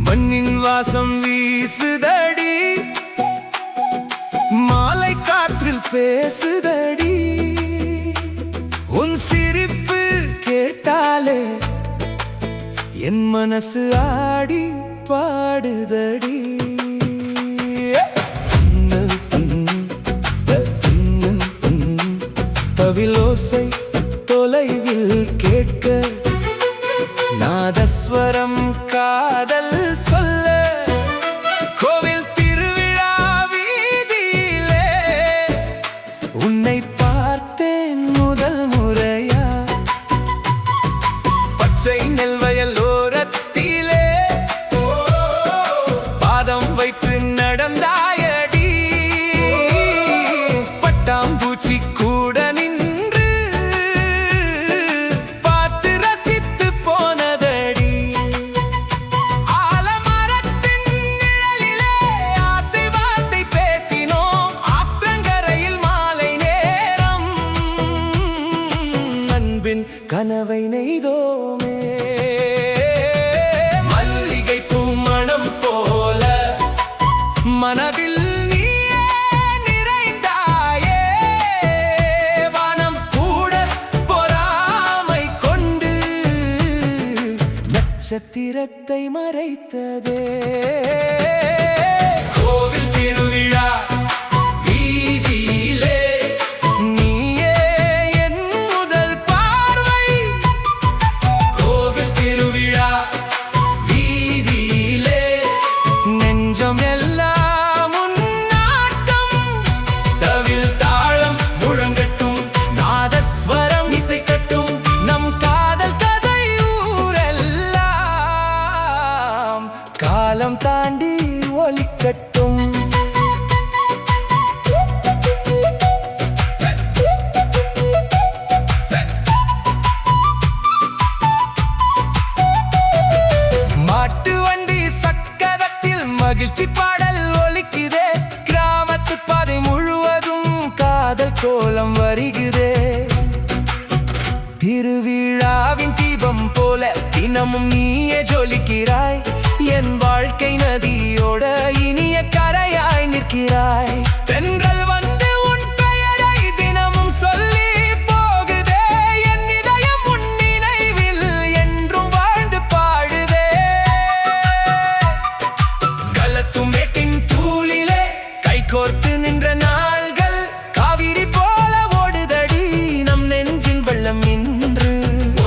மண்ணின் வாசம் வீசுதடி, மாலை காற்றில் பேசுதடி. உன் சிரிப்பு கேட்டாலே என் மனசு ஆடி பாடுதடி. தவிலோசை தொலைவில் கேட்க, நாதஸ்வரம் காதல் சொல்ல, கோவில் திருவிழா வீதியிலே உன்னை பார்த்தேன் முதல் முறையா. பச்சை நெல்வயல் ஓரத்திலே பாதம் வைத்து நடந்தாயடி. பட்டாம்பூச்சி கூட நின்று பார்த்து ரசித்து போனதடி. ஆலமரத்தின் நிழலிலே ஆசை வார்த்தை பேசினோம், ஆற்றங்கரையில் மாலை நேரம் அன்பின் கனவை நெய்தோமே. மல்லிகை பூ மணம் போல மனதில் நீயே நிறைந்தாயே. வானம் கூட பொறாமை கொண்டு நட்சத்திரத்தை மறைத்ததே. கோவில் திருவிழா வீதியிலே நீயே என் முதல் பார்வை. கோவில் திருவிழா வீதியிலே நெஞ்சம் எல்லாம் உன்னாட்டம். தவில் தாளம் முழங்கட்டும், நாதஸ்வரம் இசைக்கட்டும், நம் காதல் கதை ஊரெல்லாம் காலம் தாண்டி ஒலிக்கட்டும். மாட்டு வண்டி சக்கரத்தில் மகிழ்ச்சி பாடல் ஒலிக்குதே. கிராமத்து பாதை முழுவதும் காதல் கோலம் வருகிறே. திருவிழாவின் தீபம் போல தினமும் நீயே ஜொலிக்கிறாய். என் வாழ்க்கை நதியோட இனிய கரையாய் நிற்கிறாய். தென்றல் வந்து உன் பெயரை தினமும் சொல்லி போகுதே. என் இதயம் உன் நினைவில் என்றும் வாழ்ந்து பாடுதே. கலத்தும் மேட்டின் தூளிலே கைகோர்த்து நின்ற நாள்கள் காவிரி போல ஓடுதடி. நம் நெஞ்சின் வெள்ளம் இன்று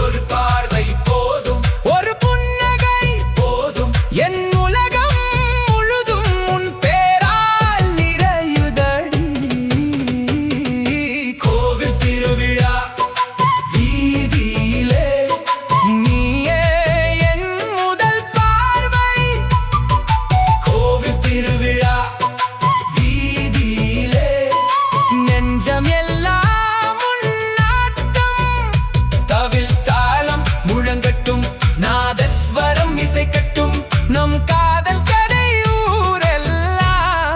ஒரு பார்வை போதும், ஒரு புன்னகை போதும். என் உலகம் முழுதும் உன் பேரால் நிறையுதடி. கோவில் திருவிழா வீதியிலே நீயே என் முதல் பார்வை. கோவில் திருவிழா வீதியிலே நெஞ்சம் எல்லாம் உன்னாட்டம். தவில் தாளம் முழங்கட்டும், நாதஸ்வரம் இசைக்கட்டும், நம் காதல் கதை ஊரெல்லாம்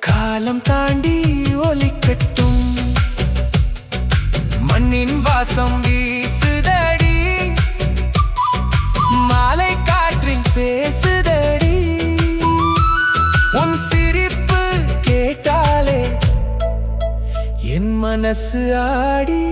காலம் தாண்டி ஒலிக்கட்டும். மண்ணின் வாசம் வீசுதடி, மாலை காற்றில் பேசுதடி. உன் சிரிப்பு கேட்டாலே என் மனசு ஆடி